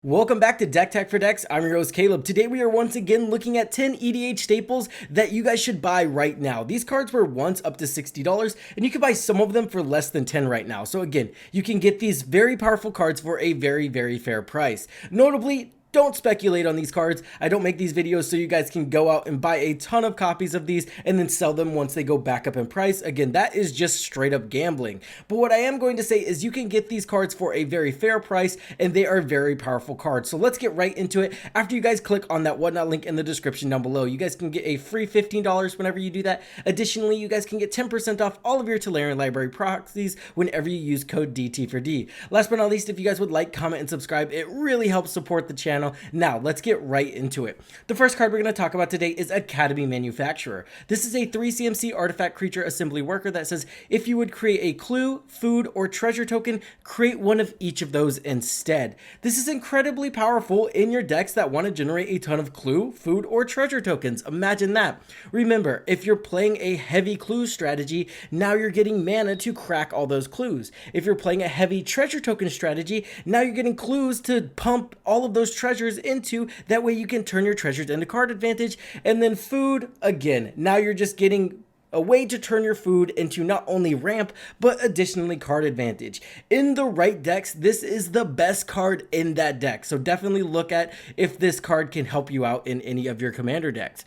Welcome back to Deck Tech for Decks. I'm your host Caleb. Today we are once again looking at 10 EDH staples that you guys should buy right now. These cards were once up to $60 and you can buy some of them for less than 10 right now. So again, you can get these very powerful cards for a very fair price. Notably, don't speculate on these cards. I don't make these videos so you guys can go out and buy a ton of copies of these and then sell them once they go back up in price. Again, that is just straight up gambling. But what I am going to say is you can get these cards for a very fair price and they are very powerful cards. So let's get right into it. After you guys click on that whatnot link in the description down below, you guys can get a free $15 whenever you do that. Additionally, you guys can get 10% off all of your Tolarian library proxies whenever you use code DT4D. Last but not least, if you guys would like, comment, and subscribe, it really helps support the channel. Now, let's get right into it. The first card we're going to talk about today is Academy Manufacturer. This is a 3 CMC artifact creature assembly worker that says if you would create a clue, food, or treasure token, create one of each of those instead. This is incredibly powerful in your decks that want to generate a ton of clue, food, or treasure tokens. Imagine that. Remember, if you're playing a heavy clue strategy, now you're getting mana to crack all those clues. If you're playing a heavy treasure token strategy, now you're getting clues to pump all of those treasures into. That way you can turn your treasures into card advantage. And then food, again, now you're just getting a way to turn your food into not only ramp, but additionally card advantage. In the right decks, this is the best card in that deck. So definitely look at if this card can help you out in any of your commander decks.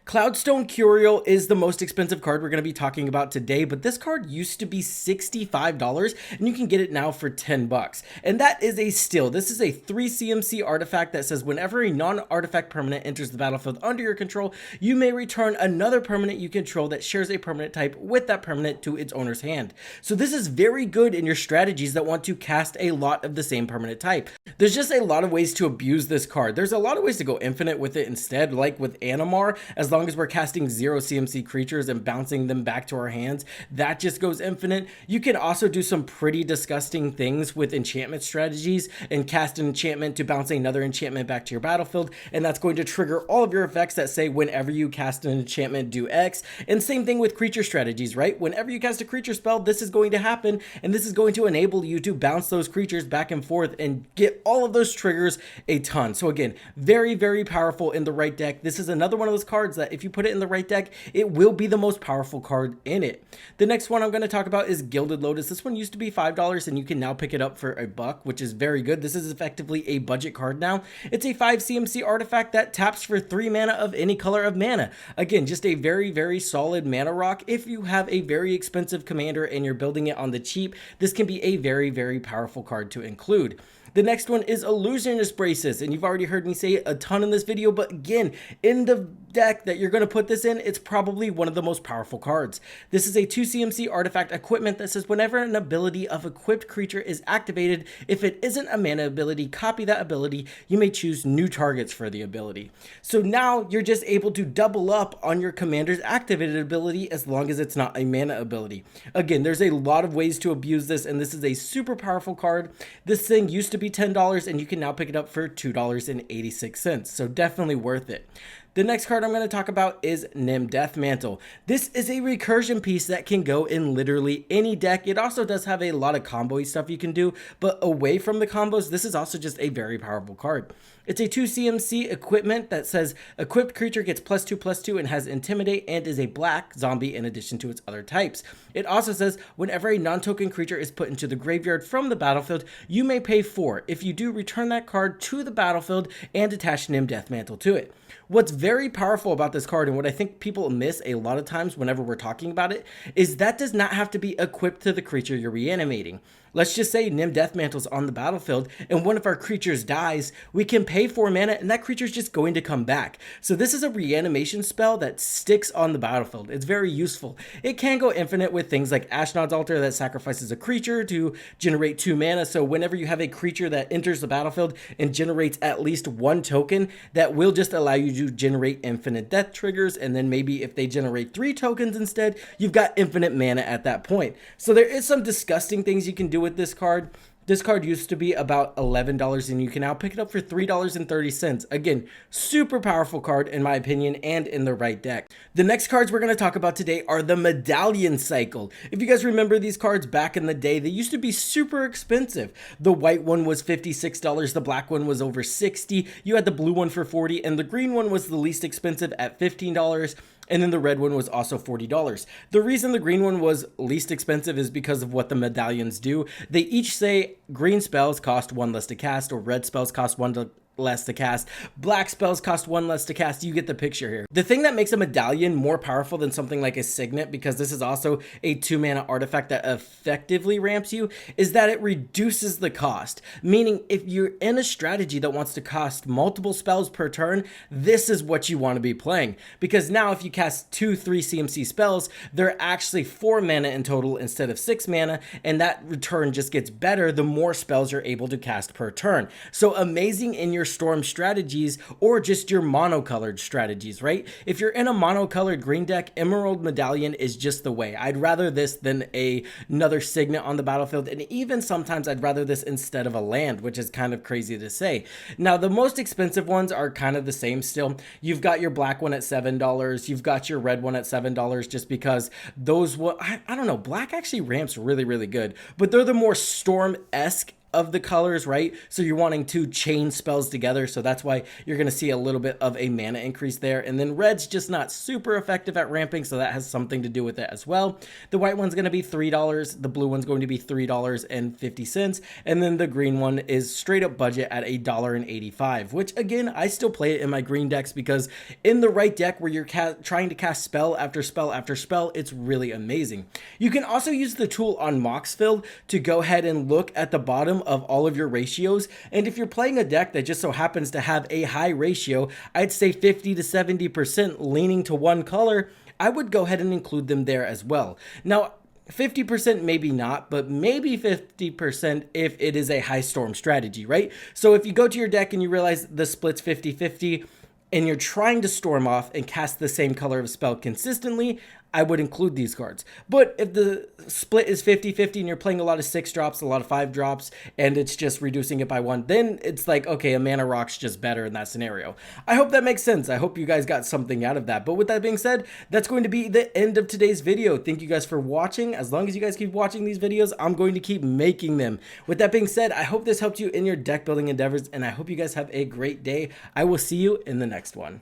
Cloudstone Curio is the most expensive card we're going to be talking about today, but this card used to be $65 and you can get it now for 10 bucks. And that is a steal. This is a 3 CMC artifact that says whenever a non-artifact permanent enters the battlefield under your control, you may return another permanent you control that shares a permanent type with that permanent to its owner's hand. So this is very good in your strategies that want to cast a lot of the same permanent type. There's just a lot of ways to abuse this card. There's a lot of ways to go infinite with it instead, like with Animar, as long as we're casting 0 CMC creatures and bouncing them back to our hands, that just goes infinite. You can also do some pretty disgusting things with enchantment strategies and cast an enchantment to bounce another enchantment back to your battlefield, and that's going to trigger all of your effects that say whenever you cast an enchantment, do X. And same thing with creature strategies, right? Whenever you cast a creature spell, this is going to happen, and this is going to enable you to bounce those creatures back and forth and get all of those triggers a ton. So again, very powerful in the right deck. This is another one of those cards that if you put it in the right deck, it will be the most powerful card in it. The next one I'm going to talk about is Gilded Lotus. This one used to be $5 and you can now pick it up for $1, which is very good. This is effectively a budget card now. It's a 5 CMC artifact that taps for 3 mana of any color of mana. Again, just a very solid mana rock. If you have a very expensive commander and you're building it on the cheap, this can be a very powerful card to include. The next one is Illusionist Braces, and you've already heard me say it a ton in this video, but again, in the deck that you're going to put this in, it's probably one of the most powerful cards. This is a 2 CMC artifact equipment that says whenever an ability of equipped creature is activated, if it isn't a mana ability, copy that ability. You may choose new targets for the ability. So now you're just able to double up on your commander's activated ability as long as it's not a mana ability. Again, there's a lot of ways to abuse this, and this is a super powerful card. This thing used to be $10 and you can now pick it up for $2.86, so definitely worth it. The next card I'm going to talk about is Deathmantle. This is a recursion piece that can go in literally any deck. It also does have a lot of combo stuff you can do, but away from the combos, this is also just a very powerful card. It's a 2 CMC equipment that says equipped creature gets +2/+2 and has Intimidate and is a black zombie in addition to its other types. It also says whenever a non-token creature is put into the graveyard from the battlefield, you may pay 4. If you do, return that card to the battlefield and attach Deathmantle to it. What's very powerful about this card, and what I think people miss a lot of times whenever we're talking about it, is that does not have to be equipped to the creature you're reanimating. Let's just say Deathmantle's on the battlefield and one of our creatures dies, we can pay 4 mana and that creature's just going to come back. So this is a reanimation spell that sticks on the battlefield. It's very useful. It can go infinite with things like Ashnod's Altar that sacrifices a creature to generate 2 mana. So whenever you have a creature that enters the battlefield and generates at least 1 token, that will just allow you to generate infinite death triggers, and then maybe if they generate 3 tokens instead, you've got infinite mana at that point. So there is some disgusting things you can do with this card. This card used to be about $11 and you can now pick it up for $3.30. Again, super powerful card in my opinion and in the right deck. The next cards we're going to talk about today are the Medallion cycle. If you guys remember these cards back in the day, they used to be super expensive. The white one was $56, the black one was over $60, you had the blue one for $40, and the green one was the least expensive at $15. And then the red one was also $40. The reason the green one was least expensive is because of what the medallions do. They each say green spells cost 1 less to cast, or red spells cost 1 less to cast, black spells cost 1 less to cast. You get the picture here. The thing that makes a medallion more powerful than something like a signet, because this is also a 2-mana artifact that effectively ramps you, is that it reduces the cost. Meaning if you're in a strategy that wants to cost multiple spells per turn, this is what you want to be playing. Because now if you cast 2 3 CMC spells, they're actually 4 mana in total instead of 6 mana, and that return just gets better the more spells you're able to cast per turn. So amazing in your storm strategies or just your monocolored strategies, right? If you're in a monocolored green deck, Emerald Medallion is just the way. I'd rather this than another signet on the battlefield, and even sometimes I'd rather this instead of a land, which is kind of crazy to say. Now, the most expensive ones are kind of the same still. You've got your black one at $7, you've got your red one at $7, just because those, I don't know, black actually ramps really, really good, but they're the more storm-esque of the colors, right? So you're wanting to chain spells together, so that's why you're going to see a little bit of a mana increase there. And then red's just not super effective at ramping, so that has something to do with it as well. The white one's going to be $3, the blue one's going to be $3.50, and then the green one is straight up budget at $1.85, which again, I still play it in my green decks because in the right deck where you're trying to cast spell after spell after spell, it's really amazing. You can also use the tool on Moxfield to go ahead and look at the bottom of all of your ratios, and if you're playing a deck that just so happens to have a high ratio, I'd say 50 to 70% leaning to one color, I would go ahead and include them there as well. Now 50% maybe not, but maybe 50% if it is a high storm strategy, right? So if you go to your deck and you realize the split's 50-50 and you're trying to storm off and cast the same color of spell consistently, I would include these cards. But if the split is 50-50 and you're playing a lot of 6 drops, a lot of 5 drops, and it's just reducing it by 1, then it's like, okay, a mana rock's just better in that scenario. I hope that makes sense. I hope you guys got something out of that. But with that being said, that's going to be the end of today's video. Thank you guys for watching. As long as you guys keep watching these videos, I'm going to keep making them. With that being said, I hope this helped you in your deck building endeavors, and I hope you guys have a great day. I will see you in the next one.